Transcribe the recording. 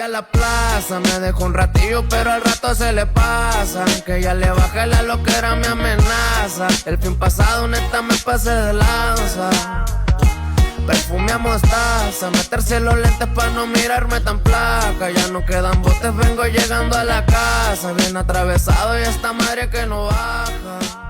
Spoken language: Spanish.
a la plaza, me dejó un ratillo pero al rato se le pasa. Que ya le bajé la loquera me amenaza. El fin pasado neta me pasé de lanza. Perfume a mostaza, meterse los lentes pa' no mirarme tan placa. Ya no quedan botes, vengo llegando a la casa. Bien atravesado y esta madre que no baja.